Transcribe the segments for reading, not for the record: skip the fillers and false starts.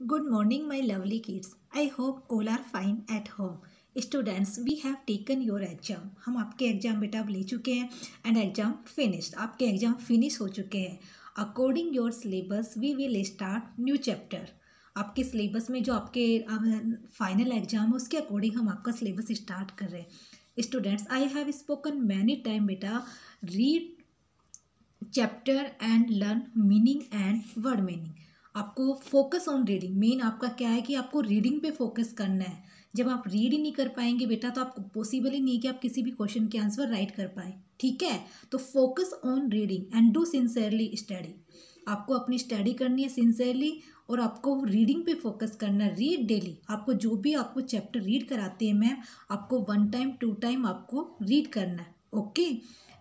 Good morning, my lovely kids. I hope all are fine at home. Students, we have taken your exam. हम आपके exam बेटा अब ले चुके हैं एंड एग्जाम फिनिश्ड. आपके एग्जाम फिनिश हो चुके हैं. According your syllabus we will start new chapter. आपके सिलेबस में जो आपके फाइनल एग्जाम है उसके अकॉर्डिंग हम आपका सिलेबस स्टार्ट कर रहे हैं. Students, I have spoken many time बेटा. Read chapter and learn meaning and word meaning. आपको फोकस ऑन रीडिंग. मेन आपका क्या है कि आपको रीडिंग पे फोकस करना है. जब आप रीड ही नहीं कर पाएंगे बेटा तो आपको पॉसिबल ही नहीं है कि आप किसी भी क्वेश्चन के आंसर राइट कर पाए. ठीक है, तो focus on reading and do sincerely study. आपको अपनी स्टडी करनी है सिंसियरली और आपको रीडिंग पे फोकस करना है. Read daily. आपको जो भी आपको चैप्टर रीड कराते हैं मैम, आपको 1 टाइम 2 टाइम आपको रीड करना है. Okay,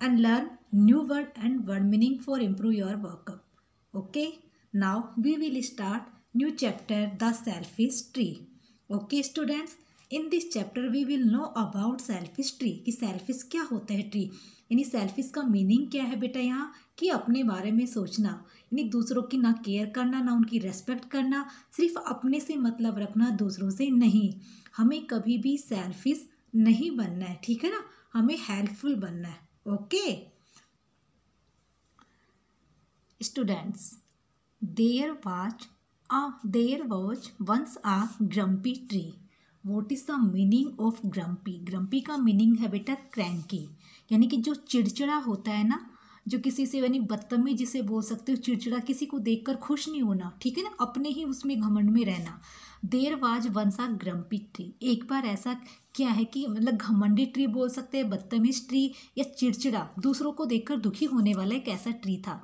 and learn new word and word meaning for improve your vocab. Okay, now we will start new chapter, the selfish tree. Okay students, in this chapter we will know about selfish tree कि selfish क्या होता है tree. यानी selfish का meaning क्या है बेटा यहाँ कि अपने बारे में सोचना. यानी दूसरों की ना केयर करना ना उनकी रेस्पेक्ट करना, सिर्फ अपने से मतलब रखना, दूसरों से नहीं. हमें कभी भी selfish नहीं बनना है. ठीक है ना, हमें हेल्पफुल बनना है. Okay Students, there was once a grumpy tree. What is the meaning of grumpy? Grumpy का मीनिंग है बेटा cranky. यानी कि जो चिड़चिड़ा होता है ना, जो किसी से यानी बदतमीजी से बोल सकते हो, चिड़चिड़ा, किसी को देखकर खुश नहीं होना. ठीक है ना, अपने ही उसमें घमंड में रहना. There was once a grumpy tree. एक बार ऐसा क्या है कि मतलब घमंडी ट्री बोल सकते हैं, बदतमीज ट्री या चिड़चिड़ा, दूसरों को देखकर दुखी होने वाला एक ऐसा ट्री था.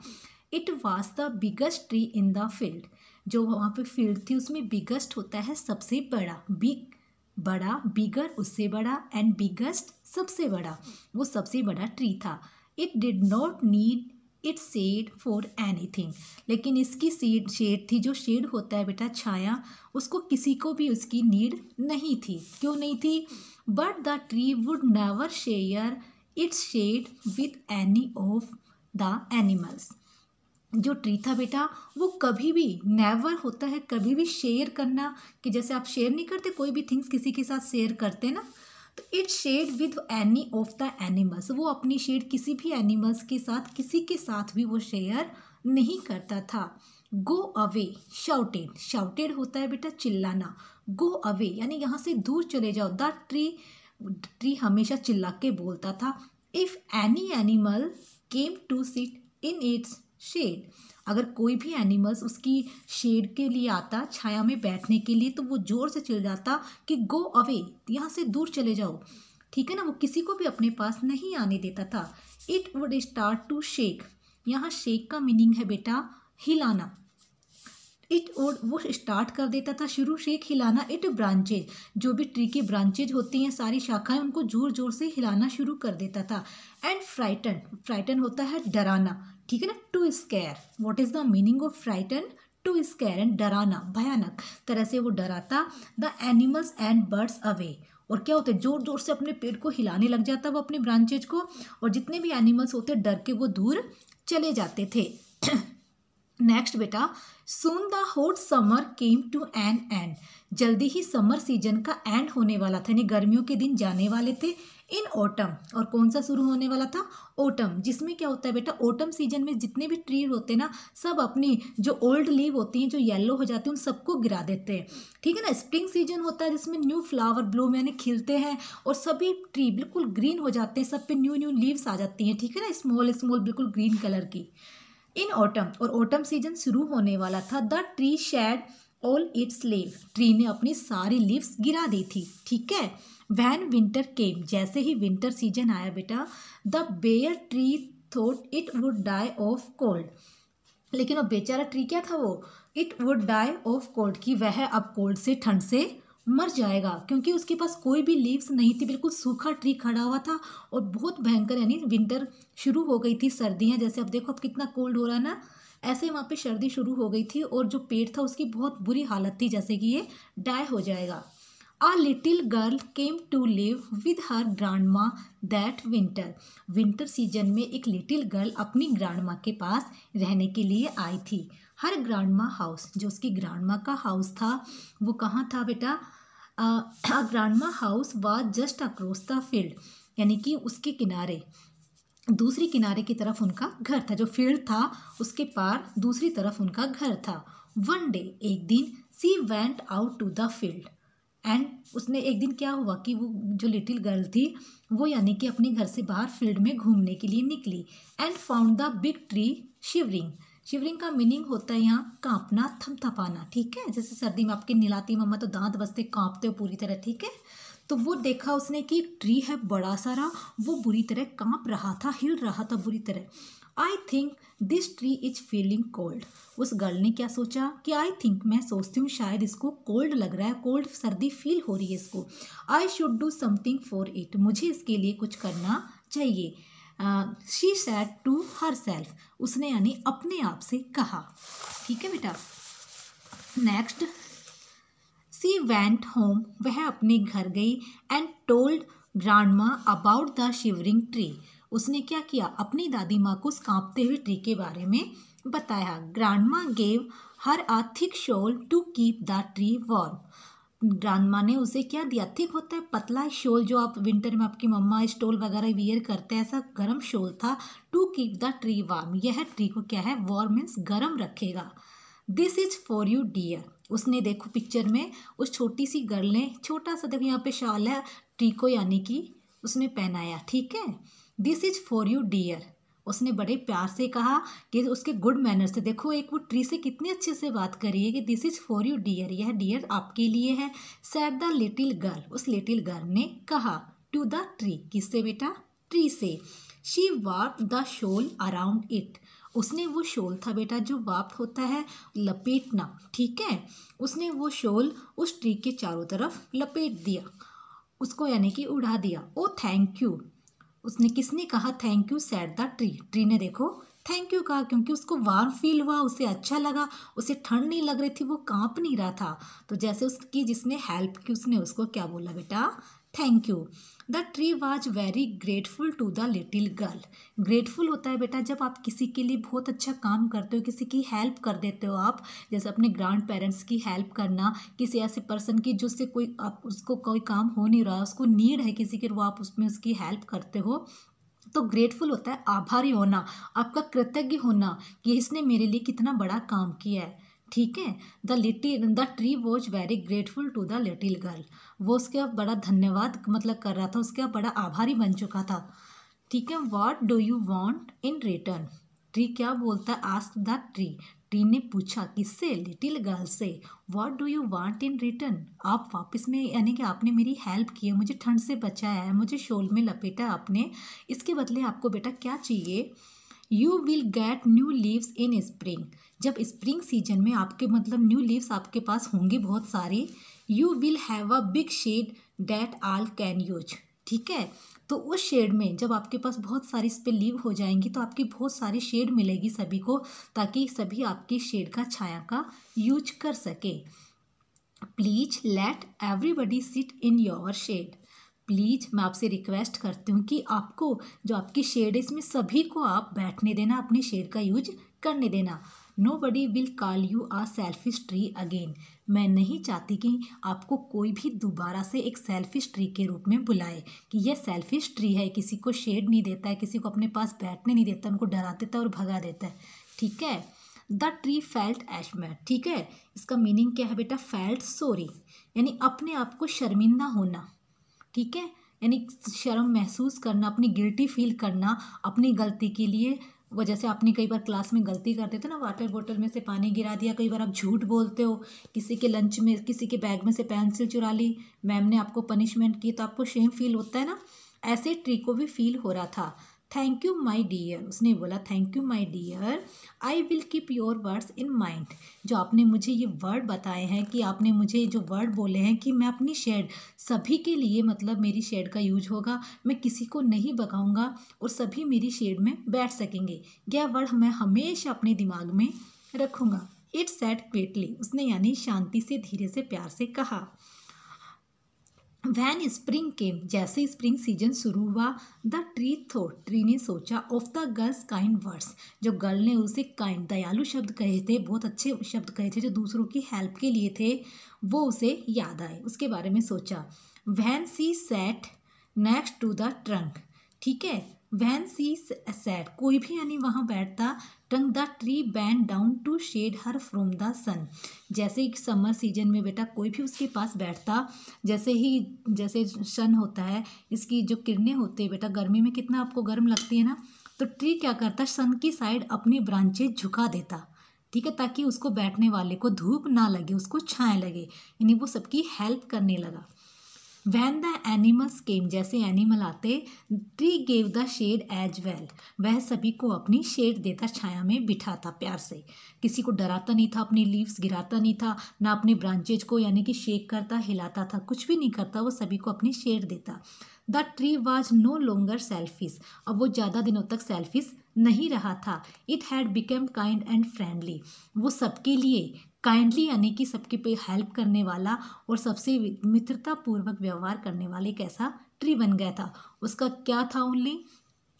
It was the biggest tree in the field. जो वहाँ पे फील्ड थी उसमें बिगेस्ट होता है सबसे बड़ा. बड़ा, बिगर उससे बड़ा, एंड बिगेस्ट सबसे बड़ा. वो सबसे बड़ा ट्री था. It did not need it shade for anything. लेकिन इसकी शेड थी, जो शेड होता है बेटा छाया, उसको किसी को भी उसकी नीड नहीं थी. क्यों नहीं थी? But the tree would never share its shade with any of the animals. जो ट्री था बेटा वो कभी भी, नेवर होता है कभी भी शेयर करना, कि जैसे आप शेयर नहीं करते कोई भी थिंग्स किसी के साथ शेयर करते ना, तो it shade with any of the animals. वो अपनी शेड किसी भी एनिमल्स के साथ, किसी के साथ भी वो शेयर नहीं करता था. Go away shouted. शाउटेड होता है बेटा चिल्लाना. गो अवे यानी यहाँ से दूर चले जाओ. द ट्री हमेशा चिल्ला के बोलता था. If any animal came to sit in its shade. अगर कोई भी एनिमल्स उसकी शेड के लिए आता, छाया में बैठने के लिए, तो वो जोर से चिल्लाता कि गो अवे, यहाँ से दूर चले जाओ. ठीक है ना, वो किसी को भी अपने पास नहीं आने देता था. It would start to shake. यहाँ शेक का मीनिंग है बेटा हिलाना. वो स्टार्ट कर देता था शुरू शेक हिलाना. इट ब्रांचेज, जो भी ट्री की ब्रांचेज होती हैं, सारी शाखाएं, उनको जोर जोर से हिलाना शुरू कर देता था. एंड फ्राइटन होता है डराना. ठीक है ना, to scare. What is the meaning of frighten? To scare. And डराना, भयानक तरह से वो डराता. The animals and birds away. और क्या होता है, जोर जोर से अपने पेड़ को हिलाने लग जाता वो अपने ब्रांचेज को, और जितने भी एनिमल्स होते डर के वो दूर चले जाते थे. नेक्स्ट बेटा, soon the hot summer came to an end. जल्दी ही समर सीजन का एंड होने वाला था, यानी गर्मियों के दिन जाने वाले थे. इन ऑटम, और कौन सा शुरू होने वाला था? ऑटम. जिसमें क्या होता है बेटा, ऑटम सीजन में जितने भी ट्री होते हैं ना, सब अपनी जो ओल्ड लीव होती हैं, जो येलो हो जाती हैं, उन सबको गिरा देते हैं. ठीक है ना. स्प्रिंग सीजन होता है जिसमें न्यू फ्लावर ब्लूम यानी खिलते हैं और सभी ट्री बिल्कुल ग्रीन हो जाते हैं, सब पे न्यू न्यू लीव्स आ जाती हैं. ठीक है ना, स्मॉल स्मॉल बिल्कुल ग्रीन कलर की. इन ऑटम, और ऑटम सीजन शुरू होने वाला था. The tree shade all it's leave. Tree ने अपनी सारी लीव्स गिरा दी थी. ठीक है. वैन विंटर केम, जैसे ही विंटर सीजन आया बेटा, the bare tree thought it would die of cold. लेकिन वो बेचारा ट्री क्या था, वो it would die of cold, कि वह अब कोल्ड से, ठंड से मर जाएगा, क्योंकि उसके पास कोई भी लीव्स नहीं थी. बिल्कुल सूखा ट्री खड़ा हुआ था और बहुत भयंकर, यानी विंटर शुरू हो गई थी, सर्दियाँ. जैसे अब देखो अब कितना कोल्ड हो रहा है ना, ऐसे वहाँ पे सर्दी शुरू हो गई थी और जो पेड़ था उसकी बहुत बुरी हालत थी, जैसे कि ये डाई हो जाएगा. A little girl came to live with her grandma that winter. Winter season में एक लिटिल गर्ल अपनी ग्रांडमा के पास रहने के लिए आई थी. हर ग्रांडमा हाउस, जो उसकी ग्रांडमा का हाउस था वो कहाँ था बेटा, grandma house was just across the field, यानी कि उसके किनारे, दूसरी किनारे की तरफ उनका घर था। जो फील्ड था उसके पार दूसरी तरफ उनका घर था। वन डे, एक दिन, she went out to the field and, उसने एक दिन क्या हुआ कि वो जो लिटिल गर्ल थी वो यानी कि अपने घर से बाहर फील्ड में घूमने के लिए निकली। And found the big tree shivering. Shivering का मीनिंग होता है यहाँ कांपना, थपथपाना, ठीक है। जैसे सर्दी में आपके निलाती मम्मा तो दांत बजते कांपते हो पूरी तरह, ठीक है। तो वो देखा उसने कि एक ट्री है बड़ा सारा, वो बुरी तरह कांप रहा था, हिल रहा था बुरी तरह। I think this tree is feeling cold. उस गर्ल ने क्या सोचा कि आई थिंक, मैं सोचती हूँ शायद इसको कोल्ड लग रहा है, कोल्ड सर्दी फील हो रही है इसको। I should do something for it, मुझे इसके लिए कुछ करना चाहिए। She said to herself, उसने यानी अपने आप से कहा, ठीक है बेटा। नेक्स्ट, सी वेंट होम, वह अपने घर गई। And told grandma about the shivering tree, उसने क्या किया, अपनी दादी माँ को उस कांपते हुए ट्री के बारे में बताया। Grandma gave her a thick shawl to keep the tree warm, grandma ने उसे क्या दिया, थिक होता है पतला शॉल, जो आप विंटर में आपकी मम्मा स्टोल वगैरह वियर करते हैं, ऐसा गर्म शॉल था। To keep the tree warm, यह ट्री को क्या है, वार्म मीन्स गर्म रखेगा। This is for you dear, उसने देखो पिक्चर में उस छोटी सी गर्ल ने छोटा सा, देखो यहाँ पे शॉल है, ट्री को यानी कि उसने पहनाया, ठीक है। This is for you dear, उसने बड़े प्यार से कहा कि उसके गुड मैनर से, देखो एक वो ट्री से कितने अच्छे से बात करी है कि this is for you dear, यह डियर आपके लिए है। सैड द लिटिल गर्ल, उस लिटिल गर्ल ने कहा। टू द ट्री, किससे बेटा, ट्री से। She warp the shawl around it, उसने वो शॉल था बेटा जो वाप होता है लपेटना, ठीक है, उसने वो शॉल उस ट्री के चारों तरफ लपेट दिया, उसको यानी कि उड़ा दिया। ओ थैंक यू, उसने किसने कहा thank you, sad the tree, tree ने देखो थैंक यू कहा, क्योंकि उसको वार्म फील हुआ, उसे अच्छा लगा, उसे ठंड नहीं लग रही थी, वो कांप नहीं रहा था। तो जैसे उसकी जिसने हेल्प की उसने उसको क्या बोला बेटा, thank you. The tree was very grateful to the little girl, grateful होता है बेटा जब आप किसी के लिए बहुत अच्छा काम करते हो, किसी की हेल्प कर देते हो आप, जैसे अपने ग्रैंड पेरेंट्स की हेल्प करना, किसी ऐसे पर्सन की जिससे कोई आप उसको कोई काम हो नहीं रहा, उसको नीड है किसी की, वो आप उसमें उसकी हेल्प करते हो, तो ग्रेटफुल होता है आभारी होना, आपका कृतज्ञ होना कि इसने मेरे लिए कितना बड़ा काम किया है, ठीक है। The tree was very grateful to the little girl, वो उसका बड़ा धन्यवाद मतलब कर रहा था, उसका बड़ा आभारी बन चुका था, ठीक है। What do you want in return, tree क्या बोलता है, आस्क द ट्री, ट्री ने पूछा किससे, लिटिल गर्ल से। What do you want in return, आप वापस में यानी कि आपने मेरी हेल्प की है, मुझे ठंड से बचाया है, मुझे शॉल में लपेटा आपने, इसके बदले आपको बेटा क्या चाहिए। You will get new leaves in spring, जब स्प्रिंग सीजन में आपके मतलब न्यू लीव्स आपके पास होंगी बहुत सारी। You will have a big shade that all can use, ठीक है। तो उस शेड में जब आपके पास बहुत सारी इस पर लीव हो जाएंगी तो आपकी बहुत सारी शेड मिलेगी सभी को, ताकि सभी आपकी शेड का छाया का यूज कर सके। Please let everybody sit in your shade, please मैं आपसे रिक्वेस्ट करती हूँ कि आपको जो आपकी शेड है इसमें सभी को आप बैठने देना, अपनी शेड का यूज करने देना। Nobody will call you a selfish tree again, मैं नहीं चाहती कि आपको कोई भी दोबारा से एक सेल्फिश ट्री के रूप में बुलाए कि यह सेल्फिश ट्री है, किसी को शेड नहीं देता है, किसी को अपने पास बैठने नहीं देता, उनको डरा देता है और भगा देता है, ठीक है। द ट्री फेल्ट एशमेड, ठीक है, इसका मीनिंग क्या है बेटा, फेल्ट सॉरी, यानी अपने आप को शर्मिंदा होना, ठीक है, यानी शर्म महसूस करना, अपनी गिल्टी फील करना अपनी गलती के लिए। वो जैसे आपने कई बार क्लास में गलती करते थे ना, वाटर बोतल में से पानी गिरा दिया, कई बार आप झूठ बोलते हो, किसी के लंच में किसी के बैग में से पेंसिल चुरा ली, मैम ने आपको पनिशमेंट की तो आपको शेम फील होता है ना, ऐसे ट्री को भी फील हो रहा था। थैंक यू माई डियर, उसने बोला thank you my dear, I will keep your words in mind, जो आपने मुझे ये वर्ड बताए हैं कि आपने मुझे जो वर्ड बोले हैं कि मैं अपनी शेड सभी के लिए मतलब मेरी शेड का यूज होगा, मैं किसी को नहीं भगाऊंगा और सभी मेरी शेड में बैठ सकेंगे, यह वर्ड मैं हमेशा अपने दिमाग में रखूंगा। इट सेड क्विकली, उसने यानी शांति से धीरे से प्यार से कहा। वैन स्प्रिंग केम, जैसे स्प्रिंग सीजन शुरू हुआ, द ट्री थॉट, ट्री ने सोचा, of the girls kind words, जो गर्ल ने उसे काइंड दयालु शब्द कहे थे, बहुत अच्छे शब्द कहे थे जो दूसरों की हेल्प के लिए थे, वो उसे याद आए, उसके बारे में सोचा। When she sat next to the trunk, ठीक है, वैन सी सैट, कोई भी यानी वहाँ बैठता, trunk the tree bend down to shade her from the sun, जैसे समर सीजन में बेटा कोई भी उसके पास बैठता, जैसे सन होता है, इसकी जो किरणें होती है बेटा गर्मी में कितना आपको गर्म लगती है ना, तो ट्री क्या करता, सन की साइड अपनी ब्रांचेज झुका देता, ठीक है, ताकि उसको बैठने वाले को धूप ना लगे, उसको छाया लगे, यानी वो सबकी हेल्प करने लगा। वैन द एनिमल्स केम, जैसे एनिमल आते, tree gave the shade as well, वह सभी को अपनी शेड देता, छाया में बिठाता प्यार से, किसी को डराता नहीं था, अपनी लीव्स गिराता नहीं था, ना अपनी ब्रांचेज को यानी कि शेक करता हिलाता था, कुछ भी नहीं करता, वो सभी को अपनी शेड देता। The tree was no longer selfish, अब वो ज़्यादा दिनों तक सेल्फिश नहीं रहा था। It had become kind and friendly, वो सबके लिए काइंडली यानी कि सबके पे हेल्प करने वाला और सबसे मित्रतापूर्वक व्यवहार करने वाले एक ऐसा ट्री बन गया था। उसका क्या था ओनली,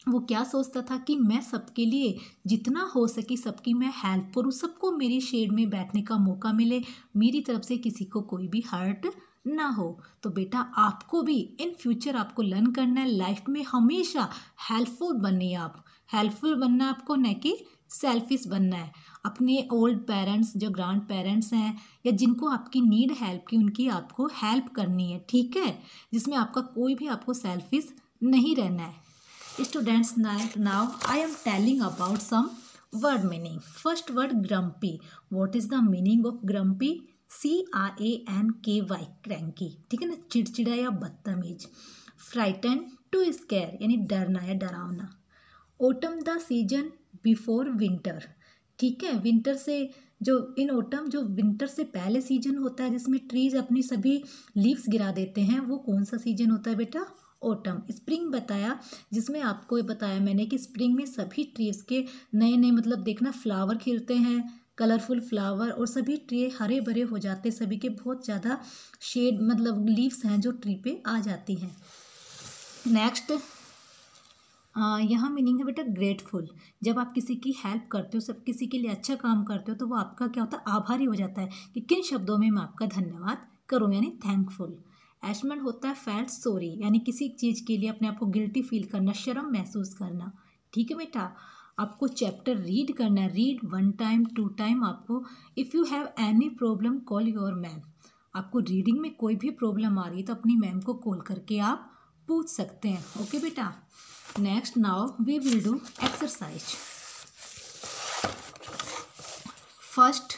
वो क्या सोचता था कि मैं सबके लिए जितना हो सके सबकी मैं हेल्प करूँ, सबको मेरी शेड में बैठने का मौका मिले, मेरी तरफ से किसी को कोई भी हर्ट ना हो। तो बेटा आपको भी इन फ्यूचर आपको लर्न करना है, लाइफ में हमेशा हेल्पफुल बननी, आप हेल्पफुल बनना आपको, न कि सेल्फिश बनना है। अपने ओल्ड पेरेंट्स जो ग्रैंड पेरेंट्स हैं या जिनको आपकी नीड हेल्प की, उनकी आपको हेल्प करनी है, ठीक है, जिसमें आपका कोई भी आपको सेल्फिश नहीं रहना है। Students, now I am telling about some word meaning. First word grumpy, what is the meaning of grumpy? CRANKY, cranky, ठीक है ना, चिड़चिड़ा या बदतमीज। फ्राइटन, टू स्केयर यानी डरना या डरावना। Autumn, the season before winter, ठीक है, विंटर से जो इन ऑटम जो विंटर से पहले सीजन होता है जिसमें ट्रीज अपनी सभी लीव्स गिरा देते हैं, वो कौन सा सीजन होता है बेटा? ऑटम। स्प्रिंग बताया, जिसमें आपको ये बताया मैंने कि स्प्रिंग में सभी ट्रीज के नए नए मतलब देखना फ्लावर खिलते हैं, कलरफुल फ्लावर, और सभी ट्री हरे भरे हो जाते हैं, सभी के बहुत ज़्यादा शेड मतलब लीव्स हैं जो ट्री पे आ जाती हैं। नेक्स्ट यहाँ मीनिंग है बेटा ग्रेटफुल, जब आप किसी की हेल्प करते हो, सब किसी के लिए अच्छा काम करते हो, तो वो आपका क्या होता है? आभारी हो जाता है कि किन शब्दों में मैं आपका धन्यवाद करूँ, यानी थैंकफुल। एशमेंट होता है फेल्ट सॉरी, यानी किसी चीज़ के लिए अपने आप को गिल्टी फील करना, शर्म महसूस करना, ठीक है बेटा। आपको चैप्टर रीड करना है, रीड 1 टाइम 2 टाइम। आपको if you have any problem call your ma'am, आपको रीडिंग में कोई भी प्रॉब्लम आ रही है तो अपनी मैम को कॉल करके आप पूछ सकते हैं, ओके बेटा। Next, now we will do exercise. First,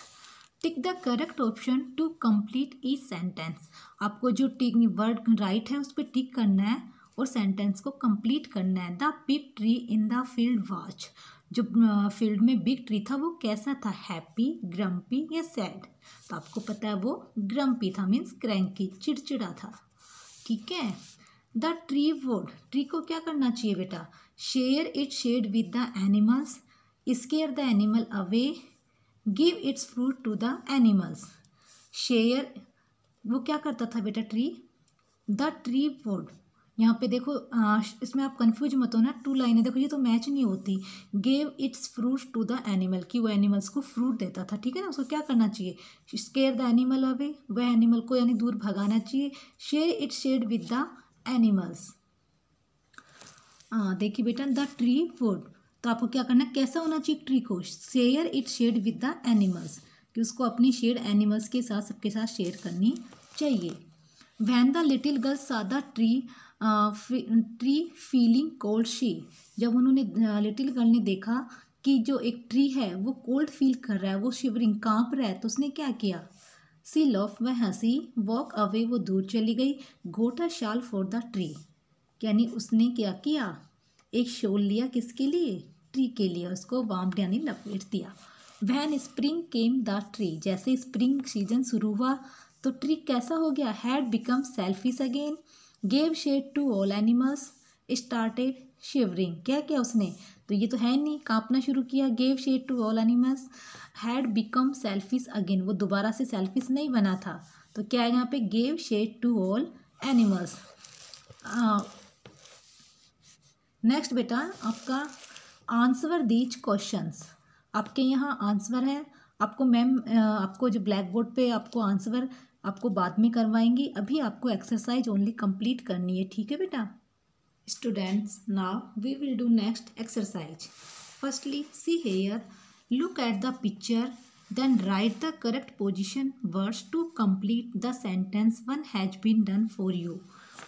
tick the correct option to complete each sentence. आपको जो टिक वर्ड राइट है उस पर टिक करना है और सेंटेंस को कंप्लीट करना है। The big tree in the field watch, जो फील्ड में बिग ट्री था वो कैसा था? हैप्पी, ग्रम्पी या सैड? तो आपको पता है वो ग्रम्पी था, मीन्स क्रैंकी, चिड़चिड़ा था, ठीक है। द ट्री वुड, ट्री को क्या करना चाहिए बेटा? Share it shade with the animals, scare the animal away, give its fruit to the animals. Share, वो क्या करता था बेटा ट्री? द ट्री वुड, यहाँ पे देखो इसमें आप कंफ्यूज मत हो ना, 2 लाइनें देखो ये तो मैच नहीं होती। Gave its fruit to the animal, कि वो एनिमल्स को फ्रूट देता था, ठीक है ना, उसको क्या करना चाहिए? स्केयर द एनिमल अवे, वह एनिमल को यानी दूर भगाना चाहिए। Share its shade with the animals. देखिए बेटा, द ट्री वुड, तो आपको क्या करना है, कैसा होना चाहिए ट्री को? Share it shade with the animals, कि उसको अपनी शेड एनिमल्स के साथ सबके साथ शेयर करनी चाहिए। वैन द लिटिल गर्ल सा the tree feeling cold she, जब उन्होंने लिटिल गर्ल ने देखा कि जो एक ट्री है वो कोल्ड फील कर रहा है, वो शिवरिंग कांप रहा है, तो उसने क्या किया? सी लव, वह हंसी। वॉक अवे, वो दूर चली गई। गोट अ शाल फॉर द ट्री, यानी उसने क्या किया? एक शॉल लिया, किसके लिए? ट्री के लिए, उसको वार्म यानी लपेट दिया। When spring came the tree, जैसे स्प्रिंग सीजन शुरू हुआ तो ट्री कैसा हो गया? Had become selfish again, gave shade to all animals, started shivering, क्या किया उसने? तो ये तो है नहीं, कांपना शुरू किया। Gave shade to all animals, had become selfish again, वो दोबारा से सेल्फिश नहीं बना था, तो क्या है यहाँ पे? Gave shade to all animals. Next बेटा आपका आंसर दीज क्वेश्चंस। आपके यहाँ आंसर है, आपको मैम आपको जो ब्लैक बोर्ड पे आपको आंसर आपको बाद में करवाएंगी, अभी आपको एक्सरसाइज ओनली कंप्लीट करनी है, ठीक है बेटा। Students, now we will do next exercise. Firstly see here, look at the picture, then write the correct position words to complete the sentence one has been done for you.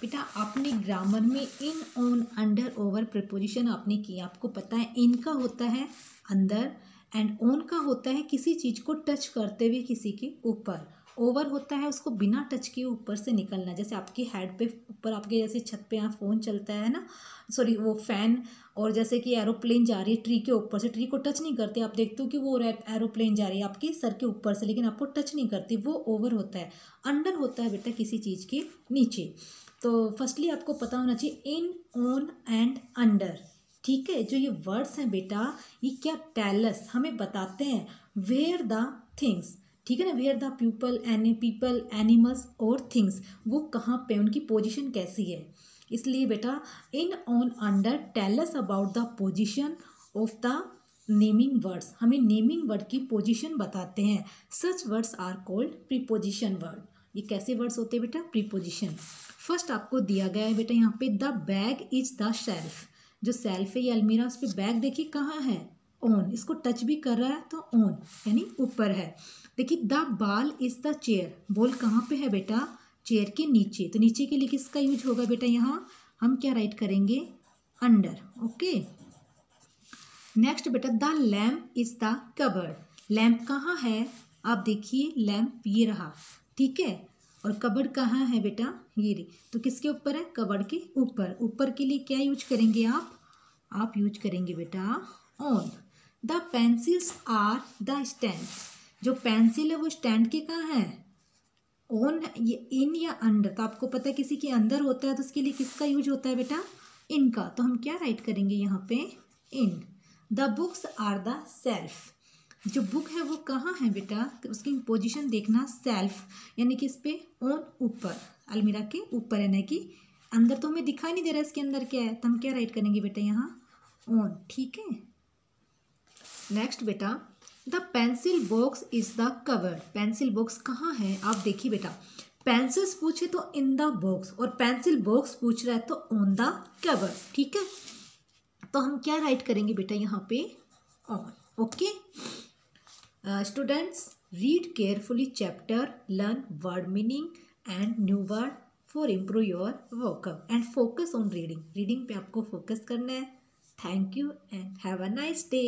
बेटा आपने grammar में in, on, under, over preposition आपने किया, आपको पता है इन का होता है अंदर एंड ऑन का होता है किसी चीज़ को टच करते हुए किसी के ऊपर, ओवर होता है उसको बिना टच किए ऊपर से निकलना, जैसे आपके हेड पे ऊपर आपके जैसे छत पे यहाँ फ़ोन चलता है ना, सॉरी वो फ़ैन, और जैसे कि एरोप्लेन जा रही है ट्री के ऊपर से, ट्री को टच नहीं करते, आप देखते हो कि वो एरोप्लेन जा रही है आपके सर के ऊपर से लेकिन आपको टच नहीं करती, वो ओवर होता है। अंडर होता है बेटा किसी चीज़ के नीचे। तो फर्स्टली आपको पता होना चाहिए इन, ऑन एंड अंडर, ठीक है। जो ये वर्ड्स हैं बेटा ये क्या टेलस हमें बताते हैं वेयर द थिंग्स, ठीक है ना, वेयर द पीपल एनिमल्स और थिंग्स, वो कहाँ पे उनकी पोजीशन कैसी है। इसलिए बेटा in, on, under tell us about the position of the naming words, हमें नेमिंग वर्ड की पोजीशन बताते हैं। Such words are called preposition word. ये कैसे वर्ड्स होते हैं बेटा, प्रीपोजिशन। फर्स्ट आपको दिया गया है बेटा यहाँ पे the bag is the shelf, जो सेल्फ है ये अलमीरा, उस पर बैग देखिए कहाँ है, ऑन, इसको टच भी कर रहा है तो ऑन यानी ऊपर है। देखिए the ball is the chair, ball कहाँ पे है बेटा, चेयर के नीचे, तो नीचे के लिए किसका यूज होगा बेटा, यहाँ हम क्या राइट करेंगे, अंडर, ओके। नेक्स्ट बेटा the lamp is the cupboard, lamp कहाँ है, आप देखिए लैम्प ये रहा, ठीक है, और कबर्ड कहाँ है बेटा, ये रे, तो किसके ऊपर है, कबर्ड के ऊपर। ऊपर के लिए क्या यूज करेंगे आप यूज करेंगे बेटा on. The pencils are the stand, जो पेंसिल है वो स्टैंड के कहाँ है, ऑन, ये इन या अंडर, तो आपको पता है किसी के अंदर होता है तो उसके लिए किसका यूज होता है बेटा, इनका, तो हम क्या राइट करेंगे यहाँ पे, in. The books are the shelf, जो बुक है वो कहाँ है बेटा, तो उसकी पोजीशन देखना, सेल्फ यानी कि इस पे ऑन, ऊपर, अलमीरा के ऊपर है ना कि अंदर, तो हमें दिखाई नहीं दे रहा है इसके अंदर क्या है, तो हम क्या राइट करेंगे बेटा यहाँ ऑन, ठीक है। नेक्स्ट बेटा the pencil box is the covered, pencil box कहाँ है, आप देखिए बेटा पेंसिल्स पूछे तो इन द बॉक्स और पेंसिल बॉक्स पूछ रहा है तो ऑन द कवर, ठीक है। तो हम क्या राइट करेंगे बेटा यहाँ पे on, okay. Students read carefully chapter, learn word meaning and new word for improve your vocab and focus on reading, reading पे आपको फोकस करना है। Thank you and have a nice day.